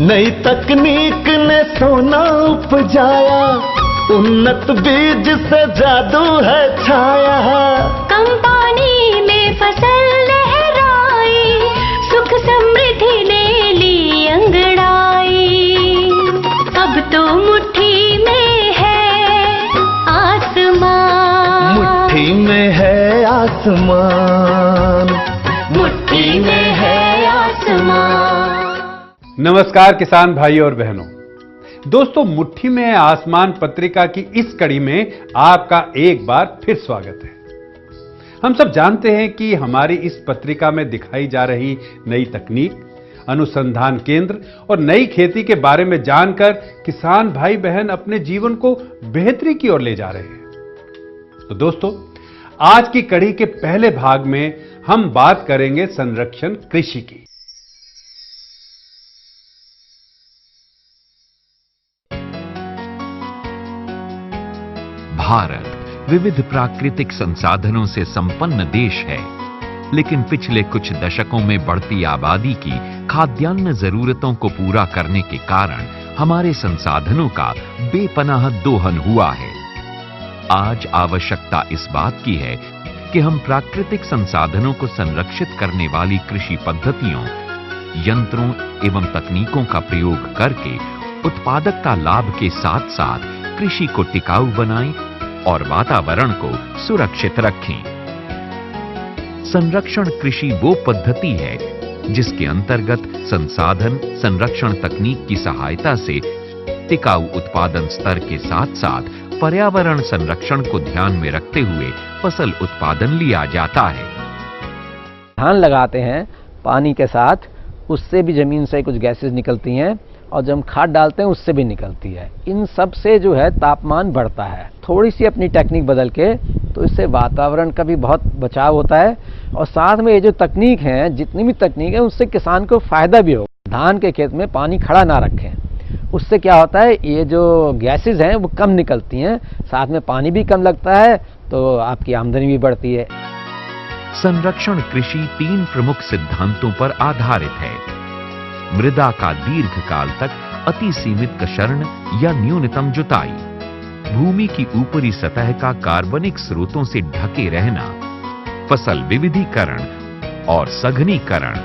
नई तकनीक ने सोना उपजाया, उन्नत बीज से जादू है छाया। कम पानी में फसल लहराई, सुख समृद्धि ले ली अंगड़ाई। अब तो मुट्ठी में है आसमान, मुट्ठी में है आसमान, मुट्ठी में है आसमान। नमस्कार किसान भाई और बहनों। दोस्तों, मुट्ठी में है आसमान पत्रिका की इस कड़ी में आपका एक बार फिर स्वागत है। हम सब जानते हैं कि हमारी इस पत्रिका में दिखाई जा रही नई तकनीक, अनुसंधान केंद्र और नई खेती के बारे में जानकर किसान भाई बहन अपने जीवन को बेहतरी की ओर ले जा रहे हैं। तो दोस्तों, आज की कड़ी के पहले भाग में हम बात करेंगे संरक्षण कृषि की। भारत विविध प्राकृतिक संसाधनों से संपन्न देश है, लेकिन पिछले कुछ दशकों में बढ़ती आबादी की खाद्यान्न जरूरतों को पूरा करने के कारण हमारे संसाधनों का बेपनाह दोहन हुआ है। आज आवश्यकता इस बात की है कि हम प्राकृतिक संसाधनों को संरक्षित करने वाली कृषि पद्धतियों, यंत्रों एवं तकनीकों का प्रयोग करके उत्पादकता लाभ के साथ साथ कृषि को टिकाऊ बनाएं और वातावरण को सुरक्षित रखें। संरक्षण कृषि वो पद्धति है जिसके अंतर्गत संसाधन संरक्षण तकनीक की सहायता से टिकाऊ उत्पादन स्तर के साथ साथ पर्यावरण संरक्षण को ध्यान में रखते हुए फसल उत्पादन लिया जाता है। धान लगाते हैं पानी के साथ, उससे भी जमीन से कुछ गैसेस निकलती हैं और जब हम खाद डालते हैं उससे भी निकलती है। इन सब से जो है तापमान बढ़ता है। थोड़ी सी अपनी टेक्निक बदल के तो इससे वातावरण का भी बहुत बचाव होता है और साथ में ये जो तकनीक है, जितनी भी तकनीक है, उससे किसान को फायदा भी हो। धान के खेत में पानी खड़ा ना रखें, उससे क्या होता है, ये जो गैसेज हैं वो कम निकलती हैं, साथ में पानी भी कम लगता है, तो आपकी आमदनी भी बढ़ती है। संरक्षण कृषि 3 प्रमुख सिद्धांतों पर आधारित है। मृदा का दीर्घकाल तक अति सीमित कशर्ण या न्यूनतम जुताई, भूमि की ऊपरी सतह का कार्बनिक स्रोतों से ढके रहना, फसल विविधीकरण और सघनीकरण।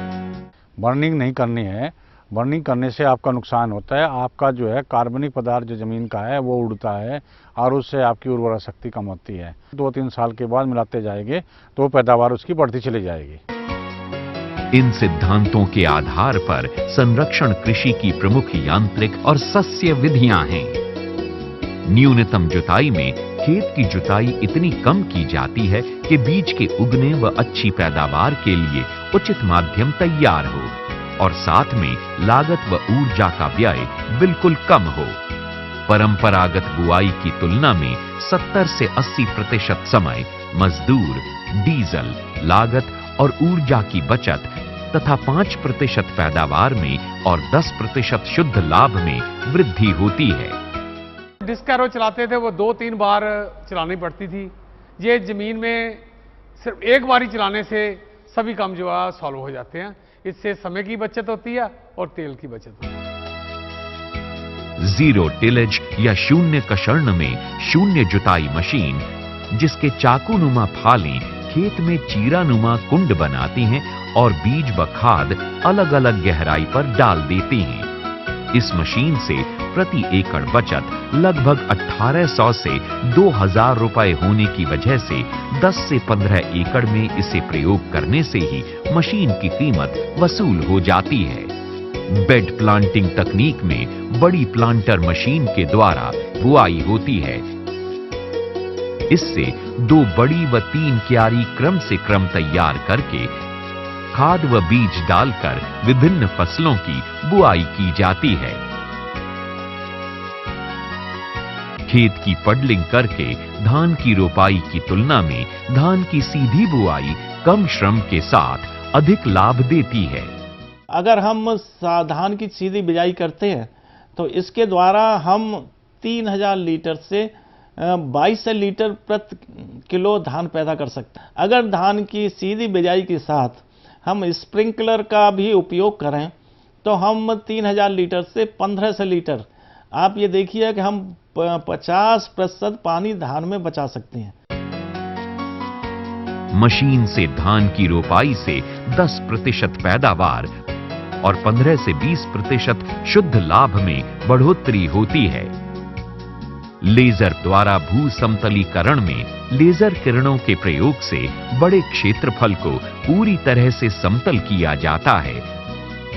बर्निंग नहीं करनी है। बर्निंग करने से आपका नुकसान होता है। आपका जो है कार्बनिक पदार्थ जो जमीन का है वो उड़ता है और उससे आपकी उर्वरा शक्ति कम होती है। 2-3 साल के बाद मिलाते जाएंगे तो पैदावार उसकी बढ़ती चली जाएगी। इन सिद्धांतों के आधार पर संरक्षण कृषि की प्रमुख यांत्रिक और सस्य विधियां हैं। न्यूनतम जुताई में खेत की जुताई इतनी कम की जाती है कि बीज के उगने व अच्छी पैदावार के लिए उचित माध्यम तैयार हो और साथ में लागत व ऊर्जा का व्यय बिल्कुल कम हो। परंपरागत बुआई की तुलना में 70 से 80% समय मजदूर, डीजल, लागत और ऊर्जा की बचत तथा 5% पैदावार में और 10% शुद्ध लाभ में वृद्धि होती है। डिस्क एरो चलाते थे, वो 2-3 बार चलानी पड़ती थी। ये जमीन में सिर्फ एक बार ही चलाने से सभी काम जो है सॉल्व हो जाते हैं। इससे समय की बचत होती है और तेल की बचत होती है। जीरो टिलेज या शून्य कशर्ण में शून्य जुताई मशीन, जिसके चाकूनुमा फालें खेत में चीरानुमा कुंड बनाती हैं और बीज व खाद अलग अलग गहराई पर डाल देती हैं। इस मशीन से प्रति एकड़ बचत लगभग 1800 से 2000 रुपए होने की वजह से 10 से 15 एकड़ में इसे प्रयोग करने से ही मशीन की कीमत वसूल हो जाती है। बेड प्लांटिंग तकनीक में बड़ी प्लांटर मशीन के द्वारा बुआई होती है। इससे 2 बड़ी व 3 क्यारी क्रम से क्रम तैयार करके खाद व बीज डालकर विभिन्न फसलों की बुआई की जाती है। खेत की पडलिंग करके धान की रोपाई की तुलना में धान की सीधी बुआई कम श्रम के साथ अधिक लाभ देती है। अगर हम धान की सीधी बिजाई करते हैं तो इसके द्वारा हम 3000 लीटर से 22 लीटर प्रति किलो धान पैदा कर सकते हैं। अगर धान की सीधी बिजाई के साथ हम स्प्रिंकलर का भी उपयोग करें तो हम 3000 लीटर से 1500 लीटर, आप ये देखिए कि हम 50% पानी धान में बचा सकते हैं। मशीन से धान की रोपाई से 10% पैदावार और 15 से 20% शुद्ध लाभ में बढ़ोतरी होती है। लेजर द्वारा भू समतलीकरण में लेजर किरणों के प्रयोग से बड़े क्षेत्रफल को पूरी तरह से समतल किया जाता है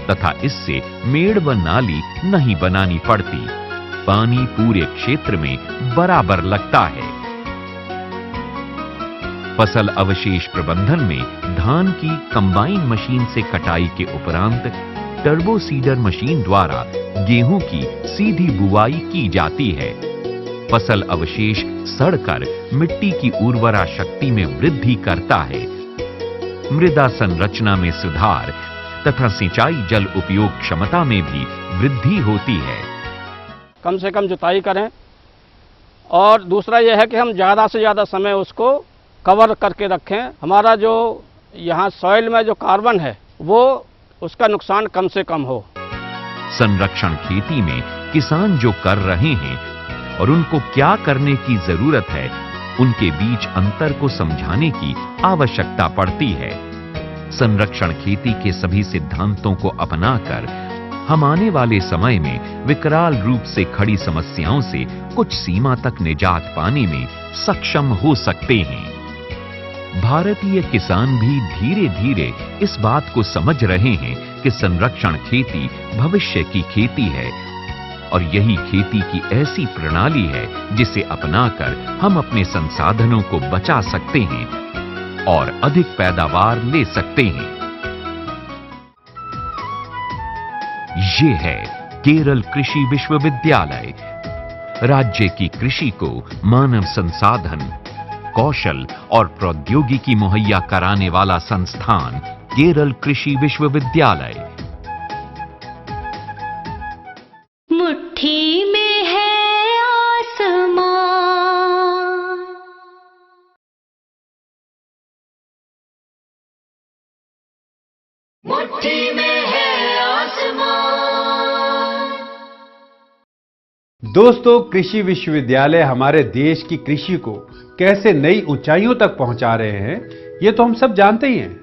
तथा इससे मेड़ व नाली नहीं बनानी पड़ती। पानी पूरे क्षेत्र में बराबर लगता है। फसल अवशेष प्रबंधन में धान की कंबाइन मशीन से कटाई के उपरांत टर्बो सीडर मशीन द्वारा गेहूं की सीधी बुआई की जाती है। फसल अवशेष सड़कर मिट्टी की उर्वरा शक्ति में वृद्धि करता है। मृदा संरचना में सुधार तथा सिंचाई जल उपयोग क्षमता में भी वृद्धि होती है। कम से कम जुताई करें और दूसरा यह है कि हम ज़्यादा से ज़्यादा समय उसको कवर करके रखें। हमारा जो यहाँ सॉइल में जो कार्बन है वो उसका नुकसान कम से कम हो। संरक्षण खेती में किसान जो कर रहे हैं और उनको क्या करने की जरूरत है, उनके बीच अंतर को समझाने की आवश्यकता पड़ती है। संरक्षण खेती के सभी सिद्धांतों को अपनाकर हम आने वाले समय में विकराल रूप से खड़ी समस्याओं से कुछ सीमा तक निजात पाने में सक्षम हो सकते हैं। भारतीय किसान भी धीरे धीरे इस बात को समझ रहे हैं कि संरक्षण खेती भविष्य की खेती है और यही खेती की ऐसी प्रणाली है जिसे अपनाकर हम अपने संसाधनों को बचा सकते हैं और अधिक पैदावार ले सकते हैं। ये है केरल कृषि विश्वविद्यालय, राज्य की कृषि को मानव संसाधन, कौशल और प्रौद्योगिकी मुहैया कराने वाला संस्थान केरल कृषि विश्वविद्यालय। मुट्ठी में है आसमान, मुट्ठी में है आसमान। दोस्तों, कृषि विश्वविद्यालय हमारे देश की कृषि को कैसे नई ऊंचाइयों तक पहुंचा रहे हैं, ये तो हम सब जानते ही हैं।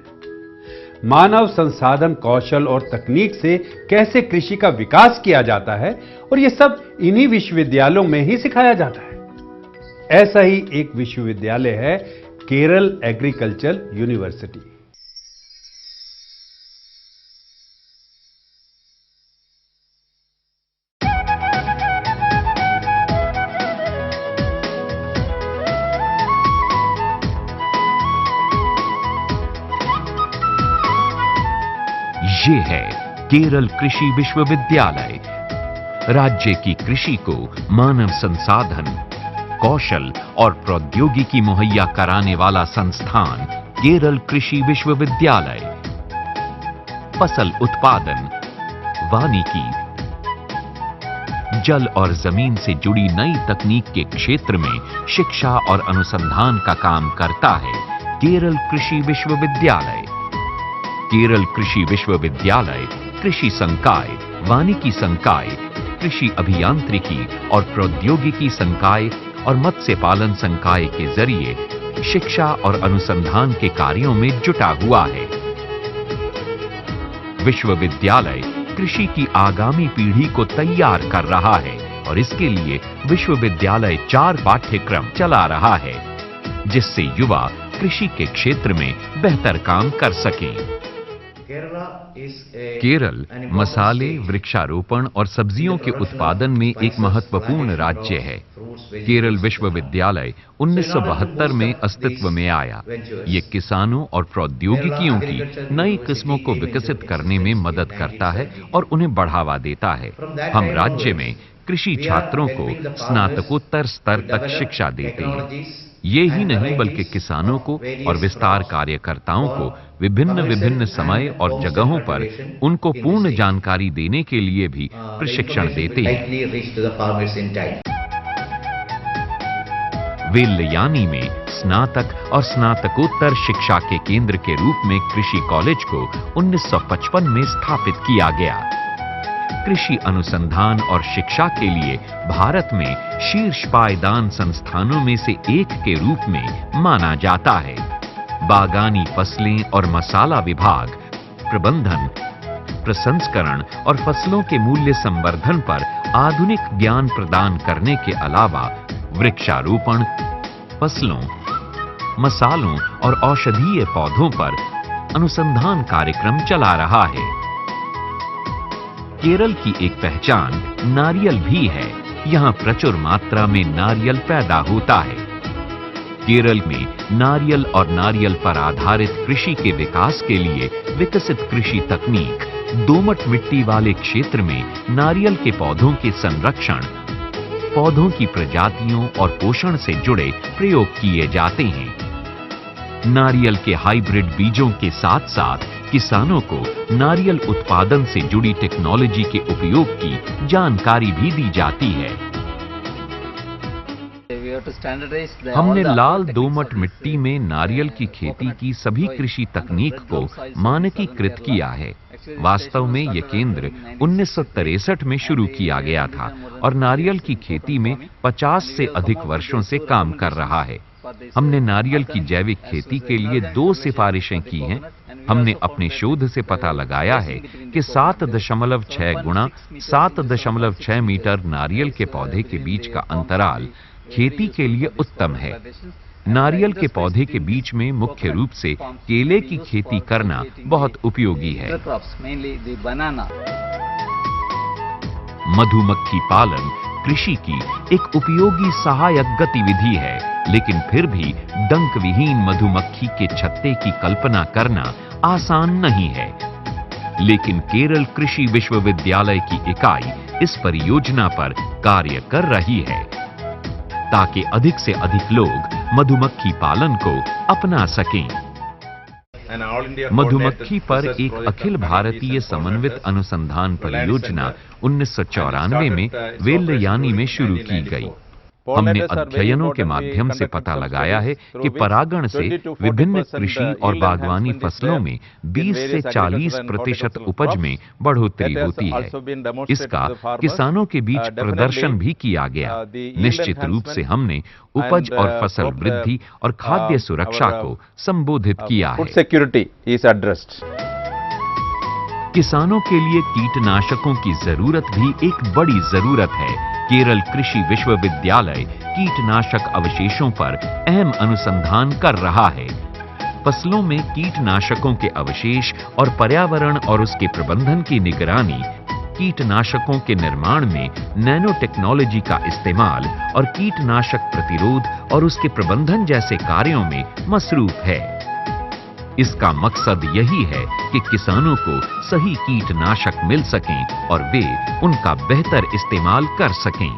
मानव संसाधन, कौशल और तकनीक से कैसे कृषि का विकास किया जाता है और ये सब इन्हीं विश्वविद्यालयों में ही सिखाया जाता है। ऐसा ही एक विश्वविद्यालय है केरल एग्रीकल्चर यूनिवर्सिटी। ये है केरल कृषि विश्वविद्यालय, राज्य की कृषि को मानव संसाधन, कौशल और प्रौद्योगिकी मुहैया कराने वाला संस्थान केरल कृषि विश्वविद्यालय। फसल उत्पादन, वानिकी, जल और जमीन से जुड़ी नई तकनीक के क्षेत्र में शिक्षा और अनुसंधान का काम करता है केरल कृषि विश्वविद्यालय। केरल कृषि विश्वविद्यालय कृषि संकाय, वानिकी संकाय, कृषि अभियांत्रिकी और प्रौद्योगिकी संकाय और मत्स्य पालन संकाय के जरिए शिक्षा और अनुसंधान के कार्यों में जुटा हुआ है। विश्वविद्यालय कृषि की आगामी पीढ़ी को तैयार कर रहा है और इसके लिए विश्वविद्यालय 4 पाठ्यक्रम चला रहा है जिससे युवा कृषि के क्षेत्र में बेहतर काम कर सकें। केरल मसाले, वृक्षारोपण और सब्जियों के उत्पादन में एक महत्वपूर्ण राज्य है। केरल विश्वविद्यालय 1972 में अस्तित्व में आया। ये किसानों और प्रौद्योगिकियों की नई किस्मों को विकसित करने में मदद करता है और उन्हें बढ़ावा देता है। हम राज्य में कृषि छात्रों को स्नातकोत्तर स्तर तक शिक्षा देते हैं। ये ही नहीं बल्कि किसानों को और विस्तार कार्यकर्ताओं को विभिन्न समय और जगहों पर उनको पूर्ण जानकारी देने के लिए भी प्रशिक्षण देते हैं। वेल्लयानी में स्नातक और स्नातकोत्तर शिक्षा के केंद्र के रूप में कृषि कॉलेज को 1955 में स्थापित किया गया। कृषि अनुसंधान और शिक्षा के लिए भारत में शीर्ष पायदान संस्थानों में से एक के रूप में माना जाता है। बागानी फसलें और मसाला विभाग प्रबंधन, प्रसंस्करण और फसलों के मूल्य संवर्धन पर आधुनिक ज्ञान प्रदान करने के अलावा वृक्षारोपण, फसलों, मसालों और औषधीय पौधों पर अनुसंधान कार्यक्रम चला रहा है। केरल की एक पहचान नारियल भी है। यहाँ प्रचुर मात्रा में नारियल पैदा होता है। केरल में नारियल और नारियल पर आधारित कृषि के विकास के लिए विकसित कृषि तकनीक दोमट मिट्टी वाले क्षेत्र में नारियल के पौधों के संरक्षण, पौधों की प्रजातियों और पोषण से जुड़े प्रयोग किए जाते हैं। नारियल के हाइब्रिड बीजों के साथ साथ किसानों को नारियल उत्पादन से जुड़ी टेक्नोलॉजी के उपयोग की जानकारी भी दी जाती है। हमने लाल दोमट मिट्टी में नारियल की खेती की सभी कृषि तकनीक को मानकीकृत किया है। वास्तव में यह केंद्र 1963 में शुरू किया गया था और नारियल की खेती में 50 से अधिक वर्षों से काम कर रहा है। हमने नारियल की जैविक खेती के लिए 2 सिफारिशें की हैं। हमने अपने शोध से पता लगाया है कि 7.6 गुणा 7.6 मीटर नारियल के पौधे के बीच का अंतराल खेती के लिए उत्तम है। नारियल के पौधे के बीच में मुख्य रूप से केले की खेती करना बहुत उपयोगी है। मधुमक्खी पालन कृषि की एक उपयोगी सहायक गतिविधि है, लेकिन फिर भी डंक विहीन मधुमक्खी के छत्ते की कल्पना करना आसान नहीं है। लेकिन केरल कृषि विश्वविद्यालय की इकाई इस परियोजना पर कार्य कर रही है ताकि अधिक से अधिक लोग मधुमक्खी पालन को अपना सकें। मधुमक्खी पर एक अखिल भारतीय समन्वित अनुसंधान परियोजना 1994 में वेल्लयानी में शुरू की गई। हमने अध्ययनों के माध्यम से पता लगाया है कि परागण से विभिन्न कृषि और बागवानी फसलों में 20 से 40% उपज में बढ़ोतरी होती है। इसका किसानों के बीच प्रदर्शन भी किया गया। निश्चित रूप से हमने उपज और फसल वृद्धि और खाद्य सुरक्षा को संबोधित किया है। किसानों के लिए कीटनाशकों की जरूरत भी एक बड़ी जरूरत है। केरल कृषि विश्वविद्यालय कीटनाशक अवशेषों पर अहम अनुसंधान कर रहा है। फसलों में कीटनाशकों के अवशेष और पर्यावरण और उसके प्रबंधन की निगरानी, कीटनाशकों के निर्माण में नैनो टेक्नोलॉजी का इस्तेमाल और कीटनाशक प्रतिरोध और उसके प्रबंधन जैसे कार्यों में मसरूफ है। इसका मकसद यही है कि किसानों को सही कीटनाशक मिल सकें और वे उनका बेहतर इस्तेमाल कर सकें।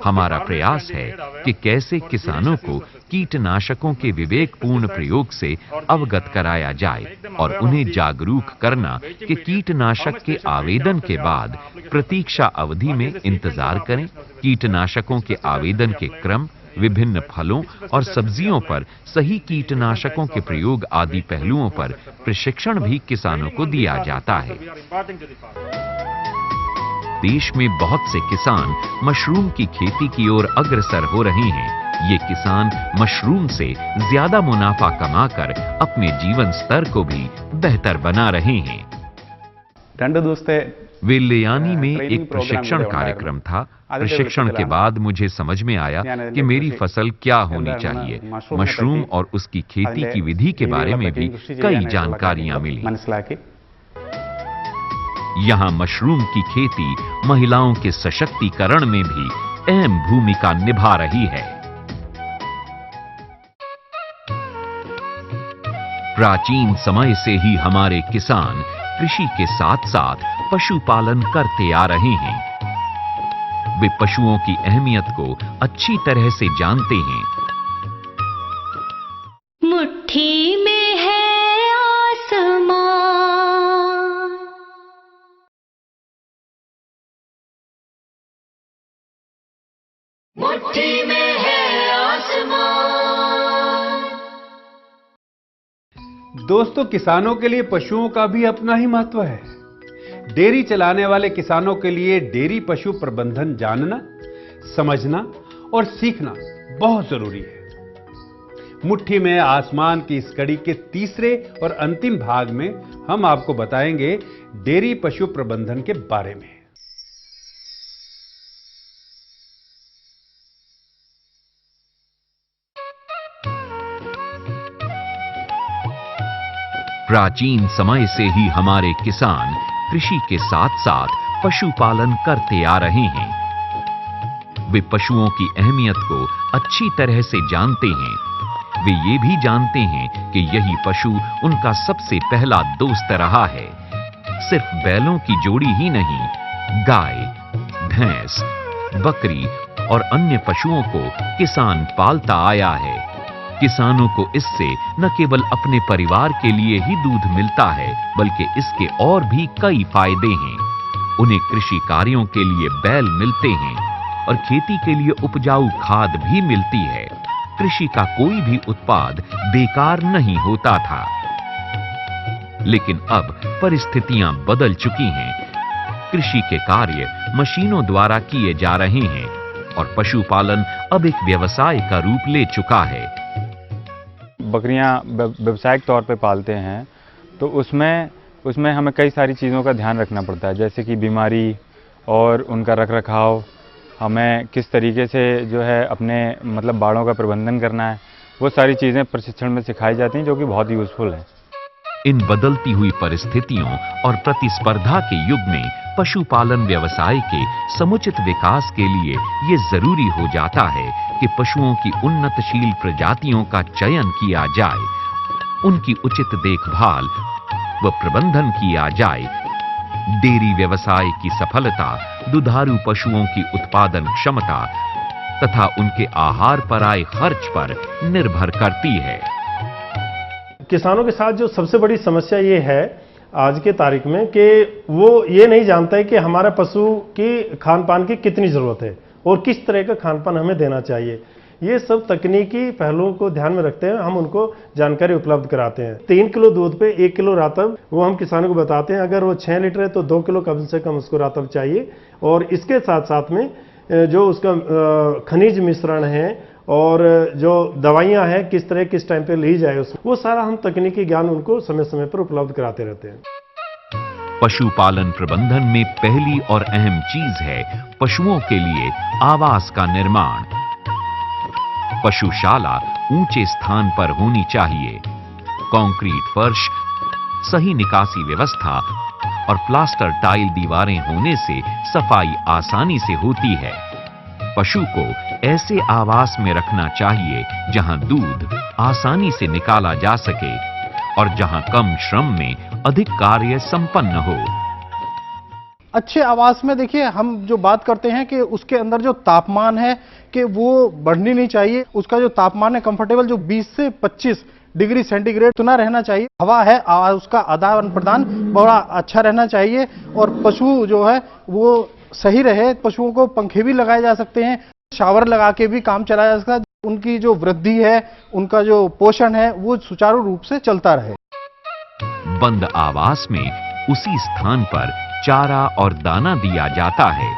हमारा प्रयास है कि कैसे किसानों को कीटनाशकों के विवेकपूर्ण प्रयोग से अवगत कराया जाए और उन्हें जागरूक करना कि कीटनाशक के आवेदन के बाद प्रतीक्षा अवधि में इंतजार करें। कीटनाशकों के आवेदन के क्रम, विभिन्न फलों और सब्जियों पर सही कीटनाशकों के प्रयोग आदि पहलुओं पर प्रशिक्षण भी किसानों को दिया जाता है। देश में बहुत से किसान मशरूम की खेती की ओर अग्रसर हो रहे हैं। ये किसान मशरूम से ज्यादा मुनाफा कमाकर अपने जीवन स्तर को भी बेहतर बना रहे हैं। वेल्लयानी में एक प्रशिक्षण कार्यक्रम था। प्रशिक्षण के बाद मुझे समझ में आया कि मेरी फसल क्या होनी चाहिए। मशरूम और उसकी खेती की विधि के बारे में भी कई जानकारियां मिली। यहाँ मशरूम की खेती महिलाओं के सशक्तिकरण में भी अहम भूमिका निभा रही है। प्राचीन समय से ही हमारे किसान कृषि के साथ साथ पशुपालन करते आ रहे हैं। वे पशुओं की अहमियत को अच्छी तरह से जानते हैं। मुट्ठी में है आसमान, मुट्ठी में है आसमान। दोस्तों, किसानों के लिए पशुओं का भी अपना ही महत्व है। डेयरी चलाने वाले किसानों के लिए डेयरी पशु प्रबंधन जानना, समझना और सीखना बहुत जरूरी है। मुट्ठी में आसमान की इस कड़ी के तीसरे और अंतिम भाग में हम आपको बताएंगे डेयरी पशु प्रबंधन के बारे में। प्राचीन समय से ही हमारे किसान कृषि के साथ साथ पशुपालन करते आ रहे हैं। वे पशुओं की अहमियत को अच्छी तरह से जानते हैं। वे ये भी जानते हैं कि यही पशु उनका सबसे पहला दोस्त रहा है। सिर्फ बैलों की जोड़ी ही नहीं, गाय, भैंस, बकरी और अन्य पशुओं को किसान पालता आया है। किसानों को इससे न केवल अपने परिवार के लिए ही दूध मिलता है, बल्कि इसके और भी कई फायदे हैं। उन्हें कृषि कार्यों के लिए बैल मिलते हैं और खेती के लिए उपजाऊ खाद भी मिलती है। कृषि का कोई भी उत्पाद बेकार नहीं होता था। लेकिन अब परिस्थितियां बदल चुकी हैं। कृषि के कार्य मशीनों द्वारा किए जा रहे हैं और पशुपालन अब एक व्यवसाय का रूप ले चुका है। बकरियां व्यावसायिक तौर पे पालते हैं तो उसमें हमें कई सारी चीज़ों का ध्यान रखना पड़ता है, जैसे कि बीमारी और उनका रखरखाव, हमें किस तरीके से जो है अपने मतलब बाड़ों का प्रबंधन करना है, वो सारी चीज़ें प्रशिक्षण में सिखाई जाती हैं, जो कि बहुत यूजफुल है। इन बदलती हुई परिस्थितियों और प्रतिस्पर्धा के युग में पशुपालन व्यवसाय के समुचित विकास के लिए ये जरूरी हो जाता है कि पशुओं की उन्नतशील प्रजातियों का चयन किया जाए, उनकी उचित देखभाल व प्रबंधन किया जाए। डेयरी व्यवसाय की सफलता दुधारू पशुओं की उत्पादन क्षमता तथा उनके आहार पर आए खर्च पर निर्भर करती है। किसानों के साथ जो सबसे बड़ी समस्या ये है आज के तारीख में कि वो ये नहीं जानता है कि हमारा पशु की खान पान की कितनी ज़रूरत है और किस तरह का खान पान हमें देना चाहिए। ये सब तकनीकी पहलुओं को ध्यान में रखते हैं हम उनको जानकारी उपलब्ध कराते हैं। 3 किलो दूध पे 1 किलो रातब वो हम किसानों को बताते हैं। अगर वो 6 लीटर है तो 2 किलो कम से कम उसको रातब चाहिए। और इसके साथ साथ में जो उसका खनिज मिश्रण है और जो दवाइयाँ हैं किस तरह किस टाइम पे ली जाए वो सारा हम तकनीकी ज्ञान उनको समय समय पर उपलब्ध कराते रहते हैं। पशुपालन प्रबंधन में पहली और अहम चीज है पशुओं के लिए आवास का निर्माण। पशुशाला ऊंचे स्थान पर होनी चाहिए। कंक्रीट फर्श, सही निकासी व्यवस्था और प्लास्टर टाइल दीवारें होने से सफाई आसानी से होती है। पशु को ऐसे आवास में रखना चाहिए जहां दूध आसानी से निकाला जा सके और जहां कम श्रम में अधिक कार्य संपन्न हो। अच्छे आवास में देखिए हम जो बात करते हैं कि उसके अंदर जो तापमान है कि वो बढ़नी नहीं चाहिए। उसका जो तापमान है कंफर्टेबल जो 20 से 25 डिग्री सेंटीग्रेड उतना रहना चाहिए। हवा है उसका आदान प्रदान बड़ा अच्छा रहना चाहिए और पशु जो है वो सही रहे। पशुओं को पंखे भी लगाए जा सकते हैं, शावर लगा के भी काम चलाया जा सकता है। उनकी जो वृद्धि है, उनका जो पोषण है वो सुचारू रूप से चलता रहे। बंद आवास में उसी स्थान पर चारा और दाना दिया जाता है,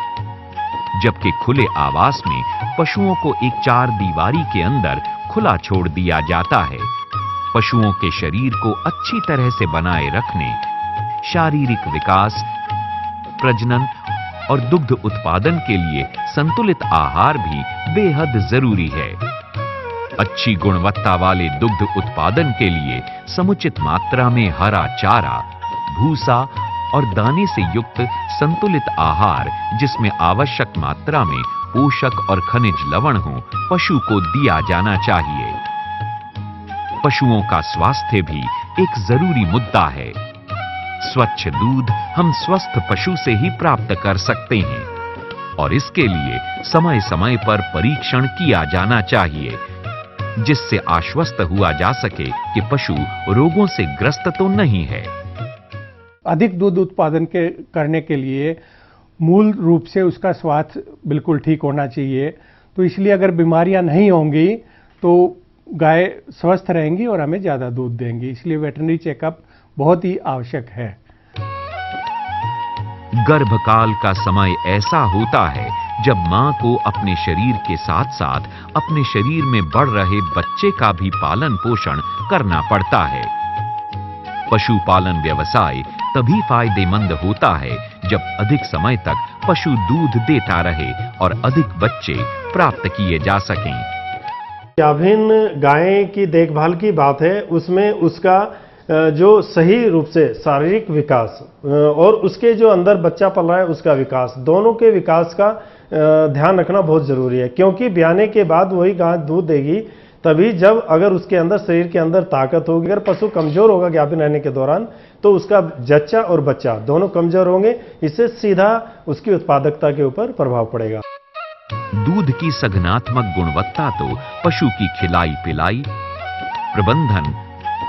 जबकि खुले आवास में पशुओं को एक चार दीवारी के अंदर खुला छोड़ दिया जाता है। पशुओं के शरीर को अच्छी तरह से बनाए रखने, शारीरिक विकास, प्रजनन और दुग्ध उत्पादन के लिए संतुलित आहार भी बेहद जरूरी है। अच्छी गुणवत्ता वाले दुग्ध उत्पादन के लिए समुचित मात्रा में हरा चारा, भूसा और दाने से युक्त संतुलित आहार जिसमें आवश्यक मात्रा में पोषक और खनिज लवण हो, पशु को दिया जाना चाहिए। पशुओं का स्वास्थ्य भी एक जरूरी मुद्दा है। स्वच्छ दूध हम स्वस्थ पशु से ही प्राप्त कर सकते हैं और इसके लिए समय समय पर परीक्षण किया जाना चाहिए, जिससे आश्वस्त हुआ जा सके कि पशु रोगों से ग्रस्त तो नहीं है। अधिक दूध उत्पादन करने के लिए मूल रूप से उसका स्वास्थ्य बिल्कुल ठीक होना चाहिए। तो इसलिए अगर बीमारियां नहीं होंगी तो गाय स्वस्थ रहेंगी और हमें ज़्यादा दूध देंगी। इसलिए वेटरनरी चेकअप बहुत ही आवश्यक है। गर्भकाल का समय ऐसा होता है जब मां को अपने शरीर के साथ साथ अपने शरीर में बढ़ रहे बच्चे का भी पालन पोषण करना पड़ता है। पशुपालन व्यवसाय तभी फायदेमंद होता है जब अधिक समय तक पशु दूध देता रहे और अधिक बच्चे प्राप्त किए जा सकें। गाभिन गाय की देखभाल की बात है, उसमें उसका जो सही रूप से शारीरिक विकास और उसके जो अंदर बच्चा पल रहा है उसका विकास, दोनों के विकास का ध्यान रखना बहुत जरूरी है। क्योंकि ब्याने के बाद वही गाय दूध देगी तभी जब अगर उसके अंदर शरीर के अंदर ताकत होगी। अगर पशु कमजोर होगा गाभिन रहने के दौरान तो उसका जच्चा और बच्चा दोनों कमजोर होंगे, इससे सीधा उसकी उत्पादकता के ऊपर प्रभाव पड़ेगा। दूध की सघनात्मक गुणवत्ता तो पशु की खिलाई पिलाई, प्रबंधन,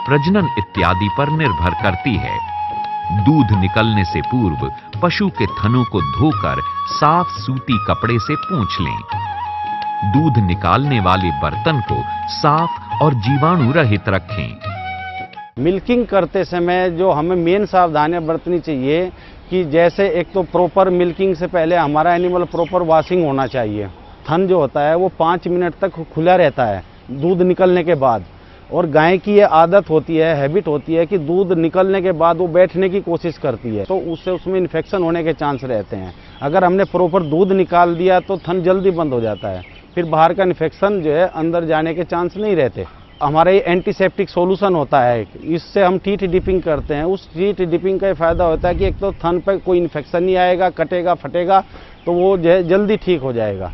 प्रजनन इत्यादि पर निर्भर करती है। दूध निकलने से पूर्व पशु के थनों को धोकर साफ सूती कपड़े से पोंछ लें। दूध निकालने वाले बर्तन को साफ और जीवाणु रहित रखें। मिल्किंग करते समय जो हमें मेन सावधानियां बरतनी चाहिए कि जैसे एक तो प्रॉपर मिल्किंग से पहले हमारा एनिमल प्रॉपर वॉशिंग होना चाहिए। थन जो होता है वो 5 मिनट तक खुला रहता है दूध निकलने के बाद, और गाय की ये आदत होती है, हैबिट होती है कि दूध निकलने के बाद वो बैठने की कोशिश करती है, तो उससे उसमें इन्फेक्शन होने के चांस रहते हैं। अगर हमने प्रॉपर दूध निकाल दिया तो थन जल्दी बंद हो जाता है, फिर बाहर का इन्फेक्शन जो है अंदर जाने के चांस नहीं रहते। हमारा ये एंटीसेप्टिक सॉल्यूशन होता है, इससे हम टीथ डिपिंग करते हैं। उस टीथ डिपिंग का फायदा होता है कि एक तो थन पर कोई इन्फेक्शन नहीं आएगा, कटेगा फटेगा तो वो जो है जल्दी ठीक हो जाएगा।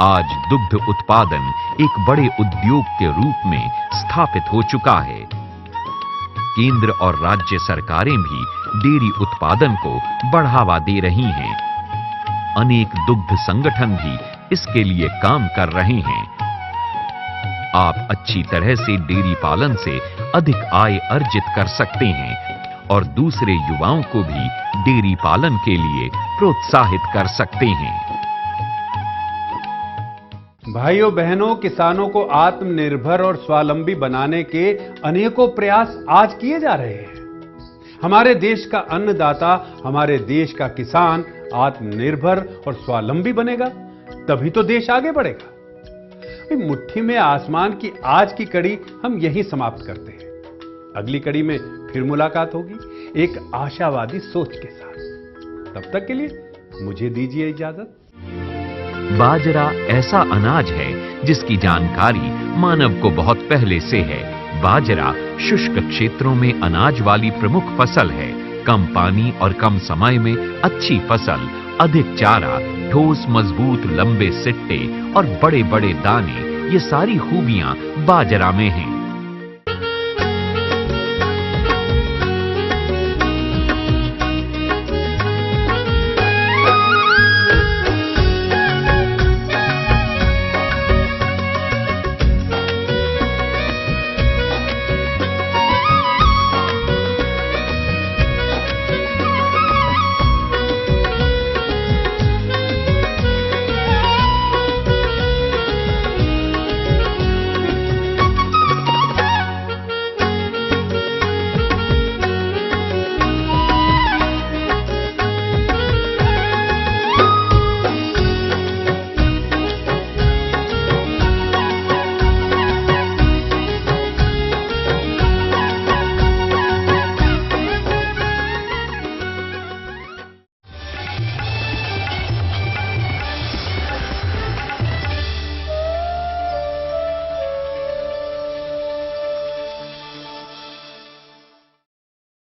आज दुग्ध उत्पादन एक बड़े उद्योग के रूप में स्थापित हो चुका है। केंद्र और राज्य सरकारें भी डेयरी उत्पादन को बढ़ावा दे रही हैं। अनेक दुग्ध संगठन भी इसके लिए काम कर रहे हैं। आप अच्छी तरह से डेयरी पालन से अधिक आय अर्जित कर सकते हैं और दूसरे युवाओं को भी डेयरी पालन के लिए प्रोत्साहित कर सकते हैं। भाइयों बहनों, किसानों को आत्मनिर्भर और स्वावलंबी बनाने के अनेकों प्रयास आज किए जा रहे हैं। हमारे देश का अन्नदाता, हमारे देश का किसान आत्मनिर्भर और स्वावलंबी बनेगा तभी तो देश आगे बढ़ेगा। मुट्ठी में आसमान की आज की कड़ी हम यहीं समाप्त करते हैं। अगली कड़ी में फिर मुलाकात होगी एक आशावादी सोच के साथ। तब तक के लिए मुझे दीजिए इजाजत। बाजरा ऐसा अनाज है जिसकी जानकारी मानव को बहुत पहले से है। बाजरा शुष्क क्षेत्रों में अनाज वाली प्रमुख फसल है। कम पानी और कम समय में अच्छी फसल, अधिक चारा, ठोस मजबूत लंबे सिट्टे और बड़े बड़े दाने, ये सारी खूबियां बाजरा में हैं।